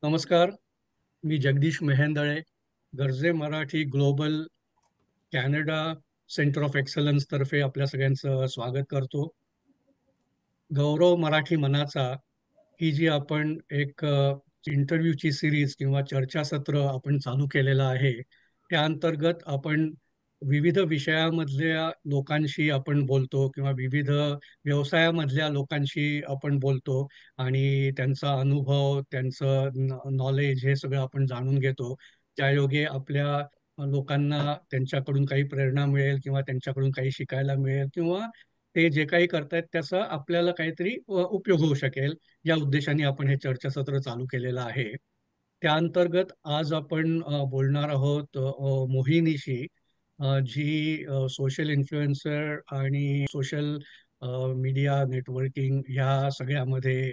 नमस्कार. मी Jagdish Mehendale, Garje Marathi global Canada centre of excellence तर्फे आपल्या सगळ्यांचं स्वागत करतो. गौरव मराठी मनाचा ही जी आपण एक इंटरव्ह्यूची सिरीज किंवा चर्चासत्र आपण चालू केलेलं आहे, त्या अंतर्गत आपण विविध विषयामधल्या लोकांशी आपण बोलतो किंवा विविध व्यवसायामधल्या लोकांशी आपण बोलतो आणि त्यांचा अनुभव, त्यांचं नॉलेज हे सगळं आपण जाणून घेतो. त्यायोगे आपल्या लोकांना त्यांच्याकडून काही प्रेरणा मिळेल किंवा त्यांच्याकडून काही शिकायला मिळेल किंवा ते जे काही करतायत त्याचा आपल्याला काहीतरी उपयोग होऊ शकेल, या उद्देशाने आपण हे चर्चासत्र चालू केलेलं आहे. त्या अंतर्गत आज आपण बोलणार आहोत मोहिनीशी, जी सोशल इन्फ्लुएन्सर आणि सोशल मीडिया नेटवर्किंग ह्या सगळ्यामध्ये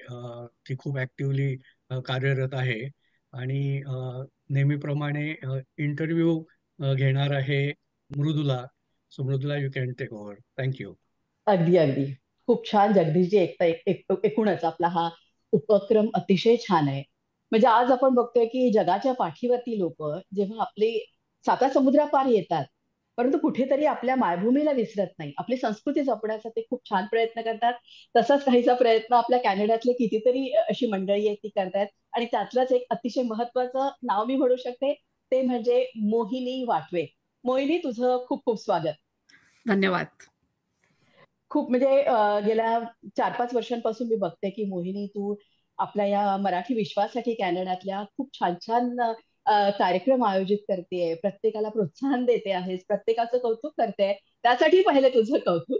ती खूप ॲक्टिव्हली कार्यरत आहे आणि नेहमीप्रमाणे इंटरव्ह्यू घेणार आहे Mridula. So Mridula, you can take over. Thank you. अगदी अगदी. खूप छान जगदीशजी. एकूणच आपला हा उपक्रम अतिशय छान आहे. म्हणजे आज आपण बघतोय की जगाच्या पाठीवरती लोक जेव्हा आपले साता समुद्रापार येतात, परंतु कुठेतरी आपल्या मायभूमीला विसरत नाही, आपली संस्कृती जपण्याचा ते खूप छान प्रयत्न करतात. तसाच काहीसा प्रयत्न आपल्या कॅनडातले कितीतरी अशी मंडळी आहेत ती करतायत. आणि त्यातलंच एक अतिशय महत्वाचं नाव मी म्हणू शकते, ते म्हणजे मोहिनी वाटवे. मोहिनी, तुझं खूप खूप स्वागत. धन्यवाद. खूप म्हणजे गेल्या 4-5 वर्षांपासून मी बघते की मोहिनी, तू आपल्या या मराठी विश्वासाठी कॅनडातल्या खूप छान छान कार्यक्रम आयोजित करतेय, प्रत्येकाला प्रोत्साहन देते आहेस, प्रत्येकाचं कौतुक करते. त्यासाठी पहिले तुझं कौतुक.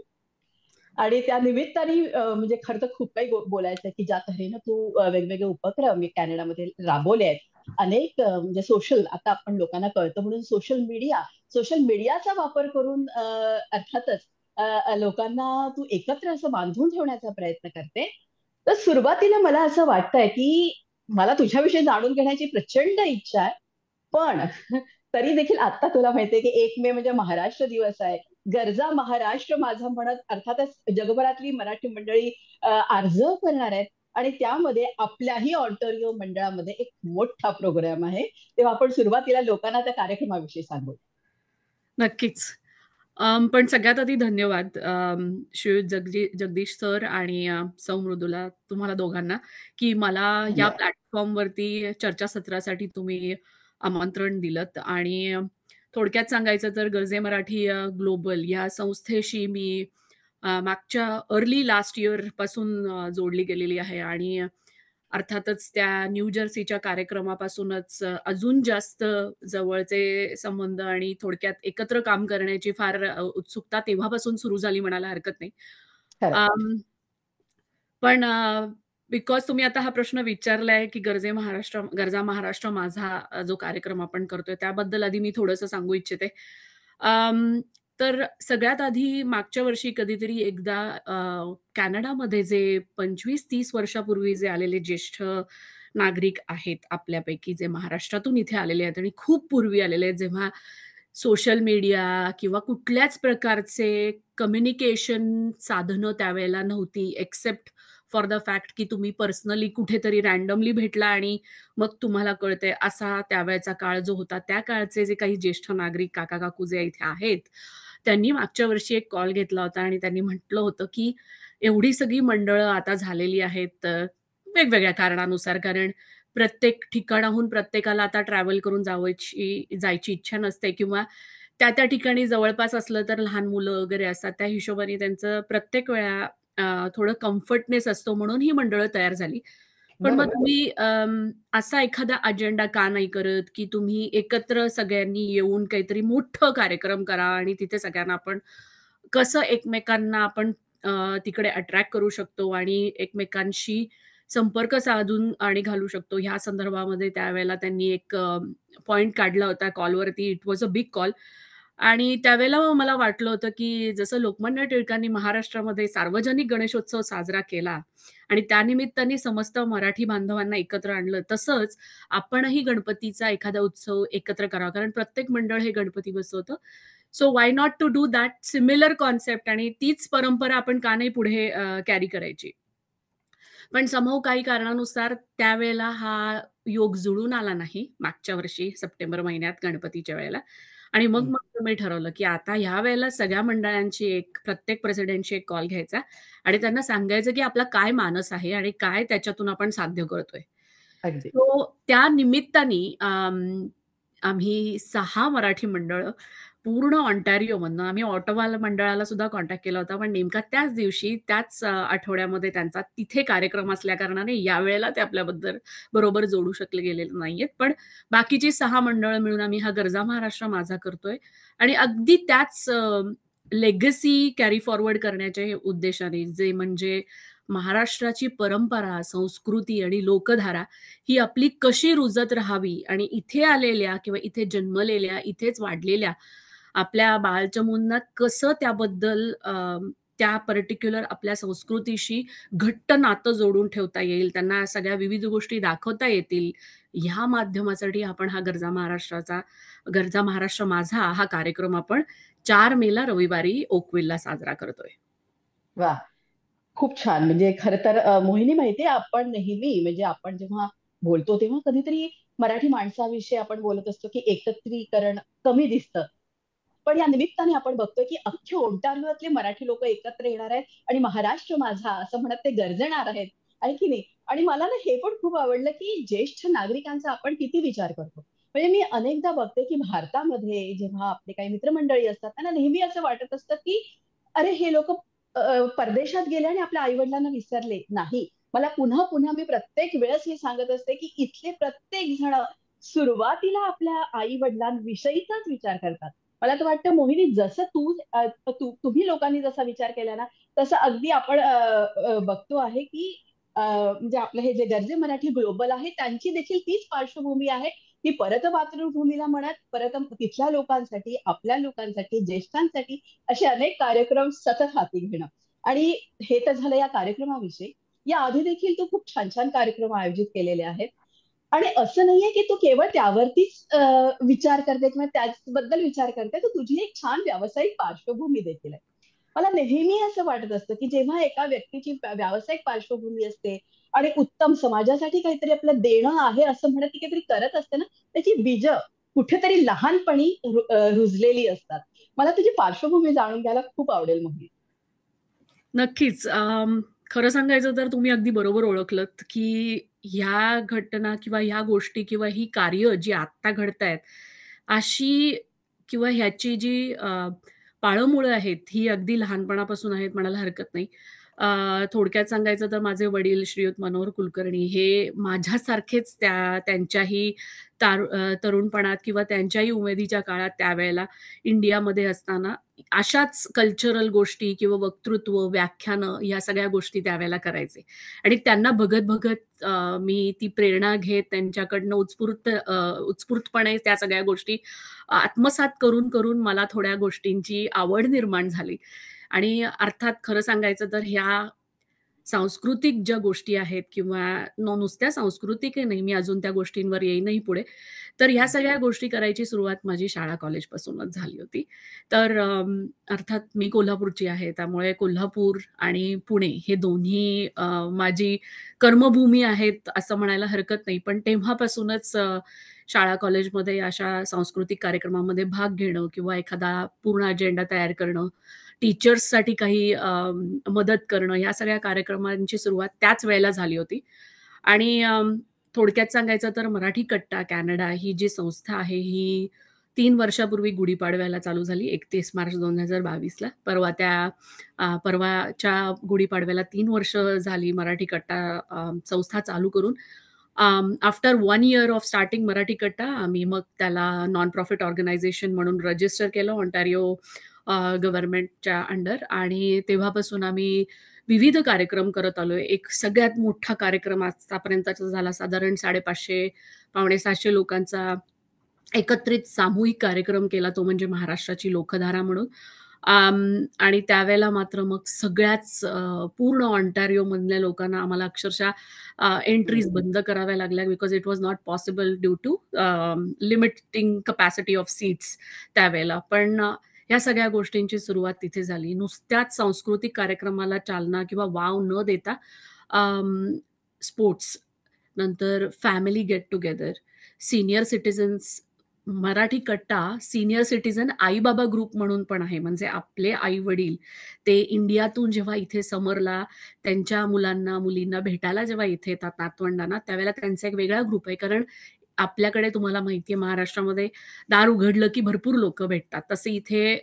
आणि त्या निमित्ताने म्हणजे खरं तर खूप काही बोलायचं आहे की ज्या तऱ्हेनं तू वेगवेगळे उपक्रम कॅनडामध्ये राबवले आहेत. अनेक म्हणजे सोशल, आता आपण लोकांना कळतं म्हणून सोशल मीडियाचा वापर करून अर्थातच लोकांना तू एकत्र असं बांधून ठेवण्याचा प्रयत्न करते. तर सुरुवातीला मला असं वाटतंय की मला तुझ्याविषयी जाणून घेण्याची प्रचंड इच्छा आहे. पण तरी देखील आता तुला माहितीये की 1 मे म्हणजे महाराष्ट्र दिवस आहे. गरजा महाराष्ट्र माझा म्हणत अर्थातच जगभरातली मराठी मंडळी अर्ज करणार आहेत. आणि त्यामध्ये आपल्याही ऑन्टारियो मंडळामध्ये एक मोठा प्रोग्राम आहे. तेव्हा आपण सुरुवातीला लोकांना त्या कार्यक्रमाविषयी सांगू. नक्कीच. पण सगळ्यात आधी धन्यवाद श्री जगदीश सर आणि सौ मृदुला, तुम्हाला दोघांना, की मला या प्लॅटफॉर्मवरती चर्चासत्रासाठी तुम्ही आमंत्रण दिलत. आणि थोडक्यात सांगायचं तर गर्जे मराठी ग्लोबल या संस्थेशी मी मागच्या अर्ली लास्ट इयर पासून जोडली गेलेली आहे. आणि अर्थातच त्या न्यू जर्सीच्या कार्यक्रमापासूनच अजून जास्त जवळचे संबंध आणि थोडक्यात एकत्र काम करण्याची फार उत्सुकता तेव्हापासून सुरू झाली म्हणायला हरकत नाही. खरं. पण बिकॉज तुम्ही आता हा प्रश्न विचारलाय की गरजा महाराष्ट्र माझा जो कार्यक्रम आपण करतोय त्याबद्दल आधी मी थोडंसं सांगू इच्छिते. तर सगळ्यात आधी मागच्या वर्षी कधीतरी एकदा कॅनडामध्ये जे 25-30 वर्षापूर्वी जे आलेले ज्येष्ठ नागरिक आहेत आपल्यापैकी, जे महाराष्ट्रातून इथे आलेले आहेत आणि खूप पूर्वी आलेले आहेत, जेव्हा सोशल मीडिया किंवा कुठल्याच प्रकारचे कम्युनिकेशन साधनं त्यावेळेला नव्हती, एक्सेप्ट फॉर द फॅक्ट की तुम्ही पर्सनली कुठेतरी रँडमली भेटला आणि मग तुम्हाला कळतंय, असा त्यावेळेचा काळ जो होता. त्या काळचे जे काही ज्येष्ठ नागरिक काका-काकू जे इथे आहेत, त्यांनी मागच्या वर्षी एक कॉल घेतला होता आणि त्यांनी म्हटलं होतं की एवढी सगळी मंडळं आता झालेली आहेत वेगवेगळ्या कारणानुसार, कारण प्रत्येक ठिकाणाहून प्रत्येकाला आता ट्रॅव्हल करून जायची इच्छा नसते किंवा त्या ठिकाणी जवळपास असलं तर लहान मुलं वगैरे असतात, त्या हिशोबाने त्यांचं प्रत्येक वेळा थोडं कम्फर्टनेस असतो, म्हणून ही मंडळं तयार झाली. पण मग तुम्ही असा एखादा अजेंडा का नाही करत, की तुम्ही एकत्र सगळ्यांनी येऊन काहीतरी मोठं कार्यक्रम करा आणि तिथे सगळ्यांना आपण कसं एकमेकांना आपण तिकडे अट्रॅक्ट करू शकतो आणि एकमेकांशी संपर्क साधून आणि घालू शकतो, ह्या संदर्भामध्ये त्यावेळेला त्यांनी एक पॉइंट काढला होता कॉलवरती. It was a big call. आणि त्यावेळेला मला वाटलं होतं, की जसं लोकमान्य टिळकांनी महाराष्ट्रामध्ये सार्वजनिक गणेशोत्सव साजरा केला आणि त्यानिमित्ताने समस्त मराठी बांधवांना एकत्र आणलं, तसंच आपणही गणपतीचा एखादा उत्सव एकत्र करावा. कारण प्रत्येक मंडळ हे गणपती बसवतं. So why not to do that similar concept, आणि तीच परंपरा आपण का नाही पुढे कॅरी करायची. पण समहाऊ काही कारणानुसार त्यावेळेला हा योग जुळून आला नाही मागच्या वर्षी सप्टेंबर महिन्यात गणपतीच्या वेळेला आणि मग हं. मग मी ठरवलं, की आता ह्या वेळेला सगळ्या मंडळांची प्रत्येक प्रेसिडेंटची एक कॉल घ्यायचा आणि त्यांना सांगायचं, की आपला काय मानस आहे आणि काय त्याच्यातून आपण साध्य करतोय. अगदी. सो त्या निमित्ताने आम्ही 6 मराठी मंडळं पूर्ण ऑन्टारिओमधनं आम्ही ऑटोवा मंडळाला सुद्धा कॉन्टॅक्ट केला होता. पण नेमका त्याच दिवशी, त्याच आठवड्यामध्ये त्यांचा तिथे कार्यक्रम असल्याकारणाने यावेळेला ते आपल्याबद्दल बरोबर जोडू शकले गेलेले नाहीयेत. पण बाकीची 6 मंडळं मिळून आम्ही हा गरजा महाराष्ट्र माझा करतोय आणि अगदी त्याच लेगसी कॅरी फॉरवर्ड करण्याच्या उद्देशाने जे म्हणजे महाराष्ट्राची परंपरा, संस्कृती आणि लोकधारा ही आपली कशी रुजत राहावी आणि इथे आलेल्या किंवा इथे जन्मलेल्या, इथेच वाढलेल्या आपल्या बाळचमूंना कसं त्याबद्दल त्या पर्टिक्युलर आपल्या संस्कृतीशी घट्ट नातं जोडून ठेवता येईल, त्यांना सगळ्या विविध गोष्टी दाखवता येतील, ह्या माध्यमासाठी आपण हा गरजा महाराष्ट्र माझा हा कार्यक्रम आपण 4 मेला रविवारी ओकविलला साजरा करतोय. वाह! खूप छान. म्हणजे खरं तर मोहिनी माहितीये आपण नेहमी म्हणजे आपण जेव्हा बोलतो तेव्हा कधीतरी मराठी माणसाविषयी आपण बोलत असतो, की एकत्रीकरण कमी दिसतं. पण या निमित्ताने आपण बघतोय, की अख्ख्या ओंटारिओतले मराठी लोकं एकत्र येणार आहेत आणि महाराष्ट्र माझा असं म्हणत ते गर्जणार आहेत, आहे की नाही? आणि मला ना हे पण खूप आवडलं, की ज्येष्ठ नागरिकांचा आपण किती विचार करतो. म्हणजे मी अनेकदा बघते, की भारतामध्ये जेव्हा आपले काही मित्रमंडळी असतात, त्यांना नेहमी असं वाटत असतं, की अरे हे लोकं परदेशात गेले आणि आपल्या आई-वडिलांना विसरले. नाही. मला पुन्हा-पुन्हा मी प्रत्येक वेळेस हे सांगत असते, की इथले प्रत्येक जण सुरुवातीला आपल्या आई-वडिलांविषयीचाच विचार करतात. मला तर वाटतं मोहिनी जसं तुम्ही लोकांनी जसा विचार केला ना, तसं अगदी आपण बघतो आहे, की म्हणजे आपलं हे जे गरजे मराठी ग्लोबल आहे, त्यांची देखील तीच पार्श्वभूमी आहे, की परत मातृभूमीला म्हणत, परत तिथल्या लोकांसाठी, आपल्या लोकांसाठी, ज्येष्ठांसाठी असे अनेक कार्यक्रम सतत हाती घेणं. आणि हे तर झालं या कार्यक्रमाविषयी. या आधी देखील तू खूप छान-छान कार्यक्रम आयोजित केलेले आहेत. आणि असं नाहीये की तू केवळ त्यावरतीच विचार करते किंवा त्याचबद्दल विचार करते, तर तुझी एक छान व्यावसायिक पार्श्वभूमी देखील आहे. मला नेहमी असं वाटत असतं, की जेव्हा एका व्यक्तीची व्यावसायिक पार्श्वभूमी असते आणि उत्तम समाजासाठी काहीतरी आपलं देणं आहे असं म्हणत ती काहीतरी करत असते ना, त्याची बीजं कुठेतरी लहानपणी रुजलेली असतात. मला तुझी पार्श्वभूमी जाणून घ्यायला खूप आवडेल मोहिनी. नक्कीच. खरं सांगायचं तर तुम्ही अगदी बरोबर ओळखलत, की ह्या घटना किंवा ह्या गोष्टी किंवा ही कार्य जी आत्ता घडतायत, अशी किंवा ह्याची जी पाळंमुळं आहेत, ही अगदी लहानपणापासून आहेत म्हणायला हरकत नाही. थोडक्यात सांगायचं तर माझे वडील श्रीयुत मनोहर कुलकर्णी हे माझ्यासारखेच त्यांच्याही तरुणपणात किंवा त्यांच्याही उमेदीच्या काळात त्यावेळेला इंडियामध्ये असताना अशाच कल्चरल गोष्टी किंवा वक्तृत्व, व्याख्यानं ह्या सगळ्या गोष्टी त्यावेळेला करायचे. आणि त्यांना बघत-बघत मी ती प्रेरणा घेत त्यांच्याकडनं उत्स्फूर्तपणे त्या सगळ्या गोष्टी आत्मसात करून मला थोड्या गोष्टींची आवड निर्माण झाली. आणि अर्थात खरं सांगायचं तर ह्या सांस्कृतिक ज्या गोष्टी आहेत किंवा नुसत्या सांस्कृतिक नाही, मी अजून त्या गोष्टींवर येईनही पुढे. तर ह्या सगळ्या गोष्टी करायची सुरुवात माझी शाळा कॉलेजपासूनच झाली होती. तर अर्थात मी कोल्हापूरची आहे, त्यामुळे कोल्हापूर आणि पुणे हे दोन्ही माझी कर्मभूमी आहेत असं म्हणायला हरकत नाही. पण तेव्हापासूनच शाळा कॉलेजमध्ये अशा सांस्कृतिक कार्यक्रमामध्ये भाग घेणं किंवा एखादा पूर्ण अजेंडा तयार करणं, टीचर्ससाठी काही मदत करणं, ह्या सगळ्या कार्यक्रमांची सुरुवात त्याच वेळेला झाली होती. आणि थोडक्यात सांगायचं तर मराठी कट्टा कॅनडा ही जी संस्था आहे, ही 3 वर्षापूर्वी गुढीपाडव्याला चालू झाली. 31 मार्च 2022ला. परवाच्या गुढीपाडव्याला 3 वर्ष झाली मराठी कट्टा संस्था चालू करून. After 1 year of starting Marathi कट्टा आम्ही मग त्याला नॉन प्रॉफिट ऑर्गनायझेशन म्हणून रजिस्टर केलं ऑन्टारिओ गव्हर्नमेंटच्या अंडर आणि तेव्हापासून आम्ही विविध कार्यक्रम करत आलोय. एक सगळ्यात मोठा कार्यक्रम आतापर्यंतचा झाला साधारण 550 पावणे 700 लोकांचा एकत्रित सामूहिक कार्यक्रम केला तो म्हणजे महाराष्ट्राची लोकधारा म्हणून. आणि त्यावेळेला मात्र मग सगळ्याच पूर्ण ऑन्टारिओमधल्या लोकांना आम्हाला अक्षरशः एंट्रीज बंद कराव्या लागल्या because it was not possible due to limiting capacity of seats त्यावेळेला. पण ह्या सगळ्या गोष्टींची सुरुवात तिथे झाली. नुसत्याच सांस्कृतिक कार्यक्रमाला चालना किंवा वाव न देता स्पोर्ट्स नंतर family get together, senior citizens, Marathi कट्टा सीनियर सिटिझन आई-बाबा ग्रुप म्हणून पण आहे. म्हणजे आपले आई-वडील ते इंडियातून जेव्हा इथे समरला त्यांच्या मुलांना, मुलींना भेटायला जेव्हा इथे येतात नातवंडांना, त्यावेळेला त्यांचा एक वेगळा ग्रुप आहे. कारण आपल्याकडे तुम्हाला माहिती आहे महाराष्ट्रामध्ये दार उघडलं की भरपूर लोकं भेटतात. तसे इथे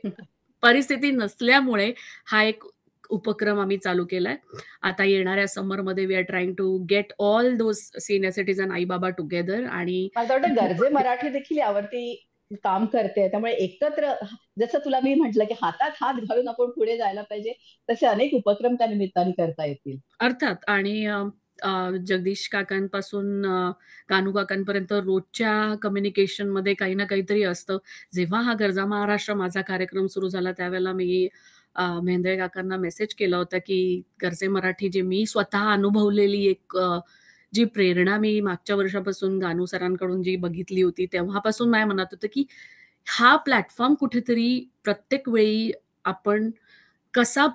परिस्थिती नसल्यामुळे हा एक उपक्रम आम्ही चालू केलाय. आता येणाऱ्या समरमध्ये we are trying to get all those senior citizen आई-बाबा टुगेदर आणि मला तर वाटतं गरजे मराठी देखील यावरती काम करते. त्यामुळे एकत्र, जसं तुला मी म्हटलं की हातात हात घालून आपण पुढे जायला पाहिजे, तसे अनेक उपक्रम त्या निमित्ताने करता येतील. अर्थात आणि जगदीश काकांपासून कानू काकांपर्यंत रोजच्या कम्युनिकेशनमध्ये काही ना काहीतरी असतं. जेव्हा हा गरजा महाराष्ट्र माझा कार्यक्रम सुरू झाला त्यावेळेला मी मेहेंदळे काकांना मेसेज केला होता, की गरजे मराठी जे मी स्वतः अनुभवलेली एक जी प्रेरणा मी मागच्या वर्षापासून गानू सरांकडून जी बघितली होती, तेव्हापासून माझ्या मनात होतं, की हा प्लॅटफॉर्म कुठेतरी प्रत्येक वेळी आपण कसा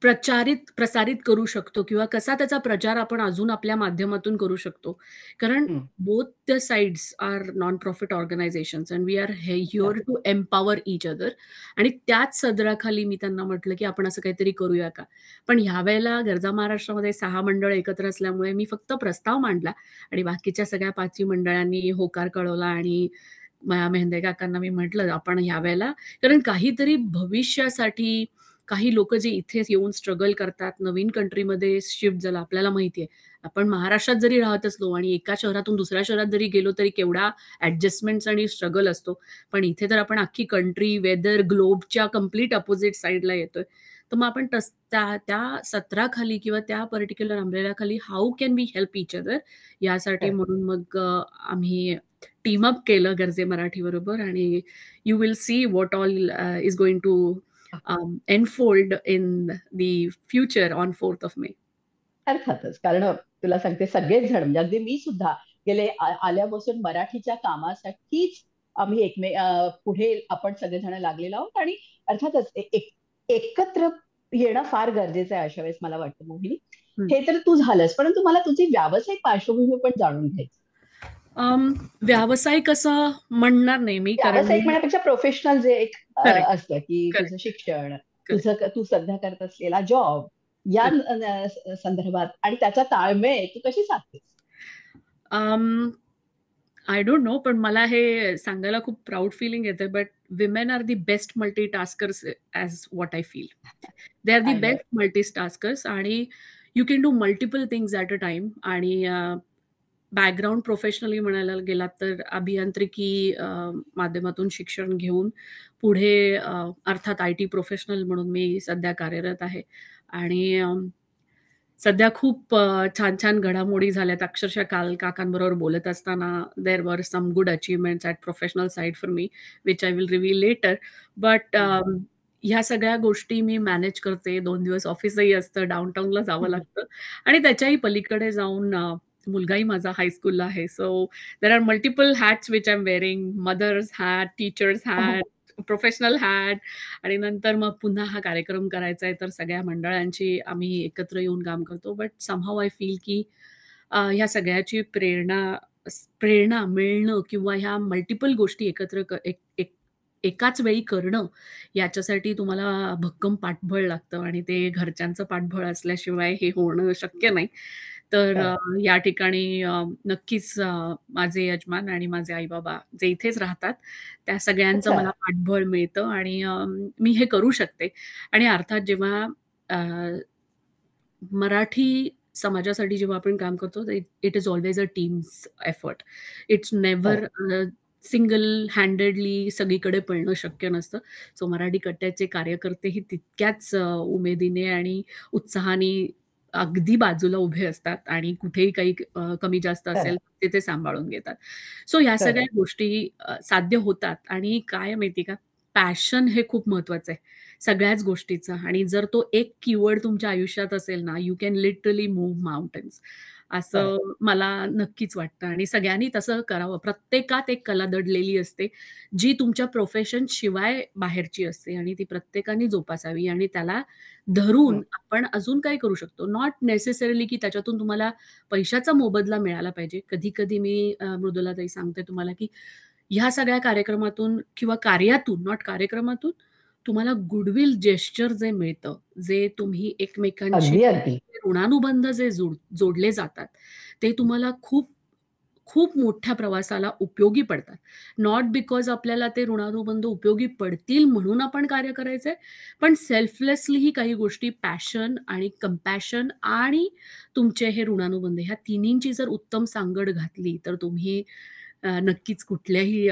प्रसारित करू शकतो किंवा कसा त्याचा प्रचार आपण अजून आपल्या माध्यमातून करू शकतो. कारण हं. Both the sides are non profit organisations and we are here to empower each other आणि त्याच सदराखाली मी त्यांना म्हटलं, की आपण असं काहीतरी करूया का? पण ह्यावेळेला गरजा महाराष्ट्रामध्ये 6 मंडळ एकत्र असल्यामुळे मी फक्त प्रस्ताव मांडला आणि बाकीच्या सगळ्या 5ही मंडळांनी होकार कळवला आणि मेहेंदळे काकांना मी म्हटलं, आपण ह्यावेळेला कारण काहीतरी भविष्यासाठी काही लोकं जे इथे येऊन स्ट्रगल करतात, नवीन कंट्रीमध्ये शिफ्ट झालं. आपल्याला माहिती आहे. आपण महाराष्ट्रात जरी राहत असलो आणि एका शहरातून दुसऱ्या शहरात जरी गेलो, तरी केवढा ॲडजस्टमेंट्स आणि स्ट्रगल असतो. पण इथे तर आपण अख्खी कंट्री, वेदर, ग्लोबच्या कंप्लीट अपोझिट साइडला येतोय. तर मग आपण त्या त्या सत्राखाली किंवा त्या पर्टिक्युलर अम्ब्रेलाखाली how can we help each other यासाठी Correct. म्हणून मग आम्ही टीम अप केलं गरजे मराठीबरोबर आणि you will see what all is going to unfold in the future on 4th of May. अर्थातच. कारण तुला सांगते, सगळेच जण म्हणजे अगदी मी सुद्धा गेले आल्यापासून मराठीच्या कामासाठीच आम्ही पुढे आपण सगळेजण लागलेलो आहोत आणि अर्थातच एकत्र येणं फार गरजेचं आहे अशा वेळेस मला वाटतं मोहिनी. हं. हे तर तू झालंस, परंतु मला तुझी व्यावसायिक पार्श्वभूमी पण जाणून घ्यायची. व्यावसायिक असं म्हणणार नाही मी कारण व्यावसायिक मी म्हणण्यापेक्षा प्रोफेशनल जे एक करेक्ट, असतं की करेक्ट, तुझं शिक्षण, करेक्ट, तू सध्या करत असलेला जॉब या करेक्ट. संदर्भात आणि त्याचा ताळमेळ तू कशी साधतेस? आय डोंट नो पण मला हे सांगायला खूप प्राउड फीलिंग येतंय, but women are the best multitaskers as what I feel. They are the काय बरं. बेस्ट मल्टीटास्कर्स आणि you can do multiple things at a time आणि बॅकग्राऊंड प्रोफेशनली म्हणायला गेलात तर अभियांत्रिकी माध्यमातून शिक्षण घेऊन पुढे अर्थात आय-टी प्रोफेशनल म्हणून मी सध्या कार्यरत आहे आणि सध्या खूप छान-छान घडामोडी झाल्यात. अक्षरशः काल काकांबरोबर बोलत असताना there were some good achievements at professional side for me, which I will reveal later. But ह्या सगळ्या गोष्टी मी मॅनेज करते. 2 दिवस ऑफिसही असतं, डाउनटाउनला जावं लागतं आणि त्याच्याही पलीकडे जाऊन मुलगाही माझा हायस्कूलला आहे. So there are multiple hats which I am wearing. Mother's hat, teacher's hat, professional hat आणि नंतर मग पुन्हा हा कार्यक्रम करायचा आहे, तर सगळ्या मंडळांची आम्ही एकत्र येऊन काम करतो. बट समहाऊ आय फील की ह्या सगळ्याची प्रेरणा मिळणं किंवा ह्या मल्टिपल गोष्टी एकत्र एकाच वेळी करणं, याच्यासाठी तुम्हाला भक्कम पाठबळ लागतं आणि ते घरच्यांचं पाठबळ असल्याशिवाय हे होणं शक्य नाही. तर या ठिकाणी नक्कीच माझे यजमान आणि माझे आई-बाबा जे इथेच राहतात, त्या सगळ्यांचं अच्छा. मला पाठबळ मिळतं आणि मी हे करू शकते आणि अर्थात जेव्हा अ, मराठी समाजासाठी जेव्हा आपण काम करतो, it is always a teams effort. It's never single handedly सगळीकडे पळणं शक्य नसतं. सो मराठी कट्ट्याचे कार्यकर्तेही तितक्याच उमेदीने आणि उत्साहाने अगदी बाजूला उभे असतात आणि कुठेही काही कमी जास्त खरं, असेल, ते ते सांभाळून घेतात. सो ह्या खरं. सगळ्या गोष्टी साध्य होतात आणि काय माहिती का, पॅशन हे खूप महत्वाचं आहे. सगळ्याच गोष्टीचा आणि जर तो एक कीवर्ड तुमच्या आयुष्यात असेल ना, you can literally move mountains असं मला नक्कीच वाटतं आणि सगळ्यांनी तसं करावं. प्रत्येकात एक कला दडलेली असते, जी तुमच्या प्रोफेशन शिवाय बाहेरची असते आणि ती प्रत्येकाने जोपासावी आणि त्याला धरून आपण अजून काय करू शकतो. नॉट नेसेसरीली की त्याच्यातून तुम्हाला पैशाचा मोबदला मिळाला पाहिजे. कधी-कधी मी मृदुलाताई सांगते तुम्हाला, की ह्या सगळ्या कार्यक्रमातून किंवा कार्यातून, नॉट कार्यक्रमातून तुम्हाला गुडविल जेस्चर जे मिळतं, जे तुम्ही एकमेकांशी अगदी अगदी ऋणानुबंध जे जोडले जातात, ते तुम्हाला खूप खूप मोठ्या प्रवासाला उपयोगी पडतात. नॉट बिकॉज आपल्याला ते ऋणानुबंध उपयोगी पडतील म्हणून आपण कार्य करायचंय, पण सेल्फलेसलीही काही गोष्टी पॅशन आणि कंपॅशन आणि तुमचे हे ऋणानुबंध ह्या तिन्हींची जर उत्तम सांगड घातली, तर तुम्ही नक्कीच कुठल्याही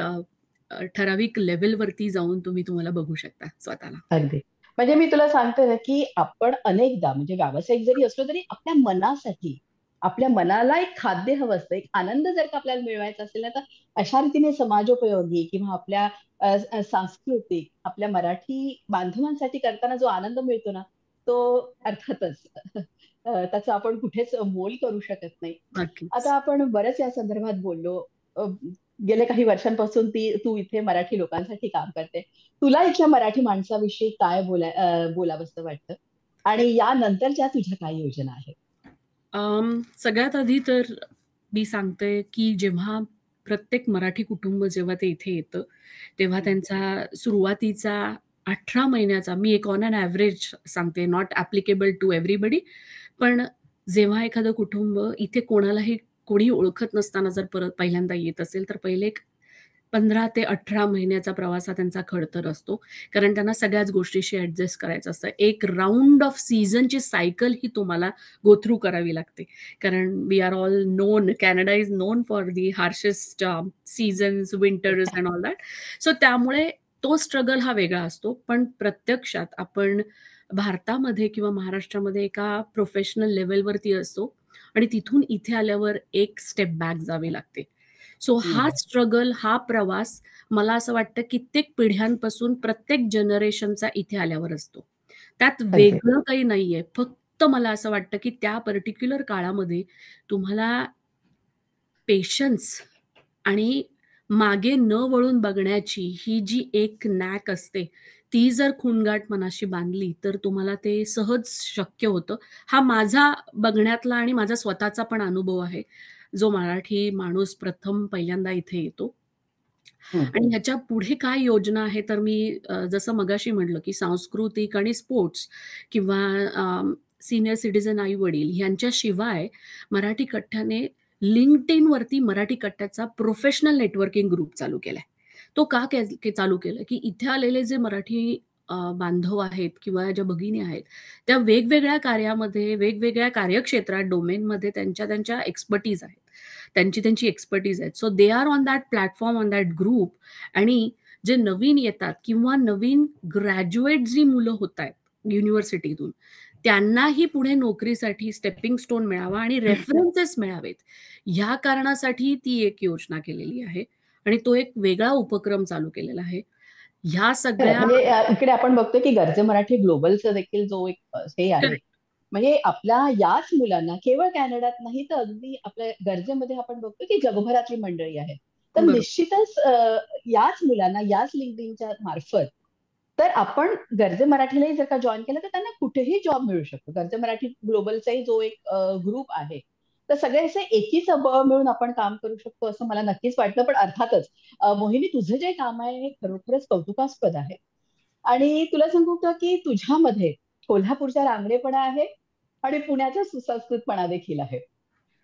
ठराविक लेव्हलवरती जाऊन तुम्हाला बघू शकता स्वतःला. अगदी. म्हणजे मी तुला सांगते ना, की आपण अनेकदा म्हणजे व्यावसायिक जरी असलो तरी आपल्या मनासाठी, आपल्या मनाला एक खाद्य हवं असतं. एक आनंद जर का आपल्याला मिळवायचा असेल ना, तर अशा रीतीने समाजोपयोगी किंवा आपल्या सांस्कृतिक, आपल्या मराठी बांधवांसाठी करताना जो आनंद मिळतो ना, तो अर्थातच त्याचं आपण कुठेच मोल करू शकत नाही. नक्कीच. आता आपण बरंच या संदर्भात बोललो. अ, गेल्या काही वर्षांपासून तू इथे मराठी लोकांसाठी काम करते. तुला इथल्या मराठी माणसाविषयी काय बोलावंसं वाटतं? आणि यानंतरच्या तुझ्या काय योजना आहेत? सगळ्यात आधी तर मी सांगते, की जेव्हा प्रत्येक मराठी कुटुंब जेव्हा ते इथे येतं, तेव्हा हं. त्यांचा सुरुवातीचा 18 महिन्याचा मी एक ऑन एन एव्हरेज सांगते, नॉट ॲप्लिकेबल टू एव्हरीबडी. पण जेव्हा एखादं कुटुंब इथे कोणालाही कोणी ओळखत नसताना जर परत पहिल्यांदा येत असेल, तर पहिले एक 15 ते 18 महिन्याचा प्रवास हा त्यांचा खडतर असतो. कारण त्यांना सगळ्याच गोष्टीशी ॲडजस्ट करायचं असतं. एक राउंड ऑफ सीझनची सायकल ही तुम्हाला गो थ्रू करावी लागते. कारण we are all known Canada is known for the harshest seasons, winters and all that. So त्यामुळे तो स्ट्रगल हा वेगळा असतो. पण प्रत्यक्षात आपण भारतामध्ये किंवा महाराष्ट्रामध्ये एका प्रोफेशनल लेव्हलवरती असतो आणि तिथून इथे आल्यावर एक स्टेप बॅक जावी लागते. सो हा हं. स्ट्रगल, हा प्रवास मला असं वाटतं कित्येक पिढ्यांपासून प्रत्येक जनरेशनचा इथे आल्यावर असतो. त्यात अगदी. वेगळं काही नाहीये. फक्त मला असं वाटतं, की त्या पर्टिक्युलर काळामध्ये तुम्हाला पेशन्स आणि मागे न वळून बघण्याची ही जी एक नॅक असते, ती जर खूणगाठ मनाशी बांधली, तर तुम्हाला ते सहज शक्य होतं. हा माझा बघण्यातला आणि माझा स्वतःचा पण अनुभव आहे. जो मराठी माणूस प्रथम पहिल्यांदा इथे येतो. हं. आणि ह्याच्या पुढे काय योजना आहे, तर मी जसं मगाशी म्हटलं, की सांस्कृतिक आणि स्पोर्ट्स किंवा सीनियर सिटिझन आई-वडील ह्यांच्याशिवाय मराठी कट्ट्याने LinkedInवरती मराठी कट्ट्याचा प्रोफेशनल नेटवर्किंग ग्रुप चालू केलाय. तो का चालू केलाय, की इथे आलेले जे मराठी बांधव आहेत किंवा ज्या भगिनी आहेत, त्या वेगवेगळ्या कार्यामध्ये, वेगवेगळ्या कार्यक्षेत्रात, डोमेनमध्ये त्यांच्या एक्सपर्टीज आहेत. त्यांची एक्सपर्टीज आहेत. So they are on that platform, on that group आणि जे नवीन येतात किंवा नवीन ग्रॅज्युएट जी मुलं होतायत युनिव्हर्सिटीतून, त्यांनाही पुढे नोकरीसाठी स्टेपिंग स्टोन मिळावा आणि रेफरन्सेस मिळावेत. ह्या कारणासाठी ती एक योजना केलेली आहे आणि तो एक वेगळा उपक्रम चालू केलेला आहे. ह्या खरं सगळ्या म्हणजे इकडे आपण बघतो की गरजे मराठी ग्लोबलचा देखील जो एक हे आहे. करेक्ट. म्हणजे आपल्या याच मुलांना केवळ कॅनडात नाही तर अगदी आपल्या गरजेमध्ये आपण बघतो की जगभरातली मंडळी आहेत. तर बरोबर. निश्चितच याच मुलांना याच लिंक्डइनच्या मार्फत तर आपण गरजे मराठीलाही जर का जॉईन केलं तर त्यांना कुठेही जॉब मिळू शकतो. गरजे मराठी ग्लोबलचाही जो एक ग्रुप आहे, तर सगळे असे एकीचं बळ मिळून आपण काम करू शकतो असं मला नक्कीच वाटतं. पण अर्थातच मोहिनी तुझं जे काम आहे हे खरोखरच कौतुकास्पद आहे. आणि तुला सांगू का की तुझ्यामध्ये कोल्हापूरचा रांगडेपणा आहे आणि पुण्याचा सुसंस्कृतपणा देखील आहे.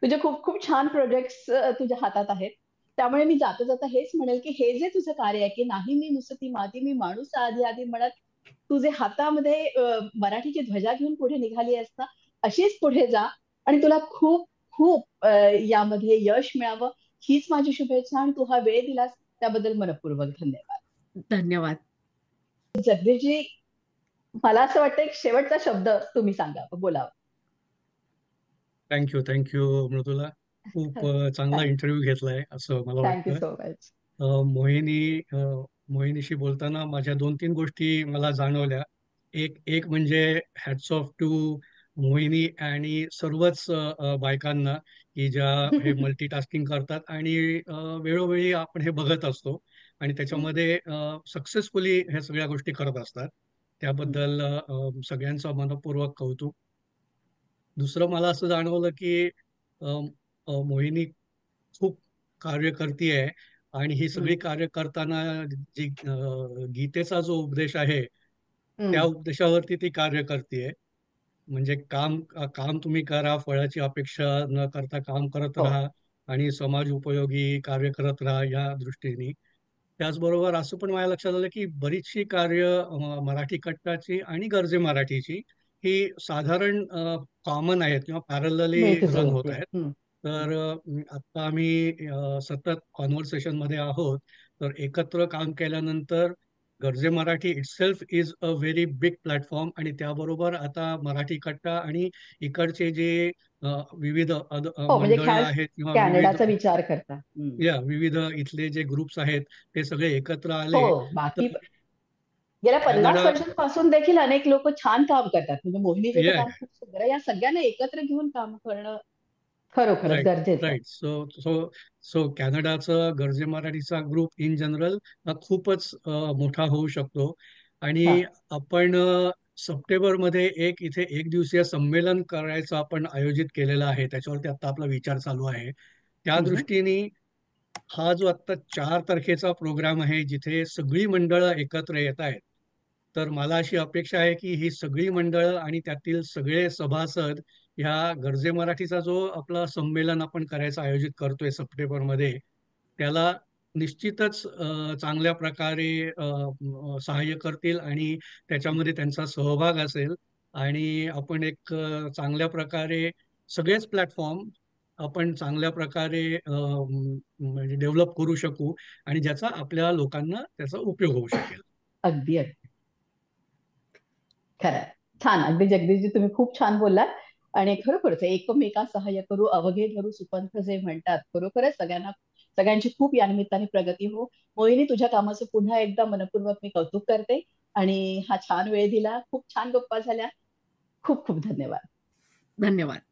तुझे खूप खूप छान प्रोजेक्ट्स तुझ्या हातात आहेत. त्यामुळे मी जाता जाता हेच म्हणेल की हे जे तुझं कार्य आहे की नाही मी नुसतं ती माती मी माणूस आधी आधी म्हणत तू जे हातामध्ये मराठीची ध्वजा घेऊन पुढे निघाली आहेस ना अशीच पुढे जा आणि तुला खूप खूप यामध्ये यश मिळावं हीच माझी शुभेच्छा आणि तू हा वेळ दिलास त्याबद्दल मनःपूर्वक धन्यवाद. धन्यवाद. जगदीशजी मला असं वाटतं एक शेवटचा शब्द तुम्ही सांगावं बोलावं. थँक्यू मृदुला. खूप चांगला थँक्यू इंटरव्ह्यू घेतलाय असं मला थँक्यू वाटतं. So much. मोहिनी मोहिनीशी बोलताना माझ्या 2-3 गोष्टी मला जाणवल्या. एक एक म्हणजे हॅट्स ऑफ टू मोहिनी आणि सर्वच बायकांना की ज्या हे मल्टीटास्किंग करतात आणि वेळोवेळी आपण हे बघत असतो आणि त्याच्यामध्ये सक्सेसफुली ह्या सगळ्या गोष्टी करत असतात. त्याबद्दल सगळ्यांचं मनपूर्वक कौतुक. दुसरं मला असं जाणवलं की अ, अ, मोहिनी खूप कार्य करतीये आणि ही सगळी हम्म, कार्य करताना जी गीतेचा जो उपदेश आहे, त्या हम्म. उपदेशावरती ती कार्य करतीये. म्हणजे काम तुम्ही करा, फळाची अपेक्षा न करता काम करत हो. राहा आणि समाज उपयोगी कार्य करत राहा या दृष्टीने. त्याचबरोबर असं पण माझ्या लक्षात आलं, की बरीचशी कार्य मराठी कट्टाची आणि गर्जे मराठीची ही साधारण कॉमन आहेत किंवा पॅरलली मिळती रन होत जुळती आहेत. आहे. तर आता आम्ही सतत कॉन्व्हर्सेशनमध्ये आहोत. तर एकत्र काम केल्यानंतर Garje Marathi itself is a very big platform आणि त्याबरोबर आता मराठी कट्टा आणि इकडचे जे विविध हो, म्हणजे मंडळं खास आहेत किंवा विविध कॅनडाचा विचार करता. विविध इथले जे ग्रुप्स आहेत ते सगळे एकत्र हो, आले बाकी तर गेल्या 50 कॅनडा वर्षांपासून देखील अनेक लोक छान काम करतात. म्हणजे मोहिनीचं तर ये काम खूप सुंदर आहे. या सगळ्यांना एकत्र घेऊन काम करणं खरोखरच राईट, गरजेचं आहे. राईट. सो सो सो कॅनडाचा गर्जे मराठीचा ग्रुप इन जनरल हा खूपच मोठा होऊ शकतो आणि हा. आपण सप्टेंबरमध्ये एक इथे एक दिवसीय संमेलन करायचं आपण आयोजित केलेलं आहे. त्याच्यावरती आता आपला विचार चालू आहे. त्या हम्म. दृष्टीने हा जो आत्ता 4 तारखेचा प्रोग्राम आहे, जिथे सगळी मंडळं एकत्र येत आहेत. तर मला अशी अपेक्षा आहे, की ही सगळी मंडळं आणि त्यातील सगळे सभासद ह्या गर्जे मराठीचा जो आपला संमेलन आपण करायचं आयोजित करतोय सप्टेंबरमध्ये, त्याला निश्चितच चांगल्या प्रकारे सहाय्य करतील आणि त्याच्यामध्ये त्यांचा सहभाग असेल आणि आपण एक चांगल्या प्रकारे सगळेच प्लॅटफॉर्म आपण चांगल्या प्रकारे म्हणजे डेव्हलप करू शकू आणि ज्याचा आपल्या लोकांना त्याचा उपयोग होऊ शकेल. अगदी अगदी खरं आहे. छान. अगदी जगदीशजी तुम्ही खूप छान बोललात. आणि खरोखरच एकमेका सहाय्य करू अवघे धरू सुपंथ जे म्हणतात, खरोखरच सगळ्यांची खूप या निमित्ताने प्रगती हो. मोहिनी, तुझ्या कामाचं पुन्हा एकदा मनपूर्वक मी कौतुक करते आणि हा छान वेळ दिला. खूप छान गप्पा झाल्या. खूप खूप धन्यवाद. धन्यवाद.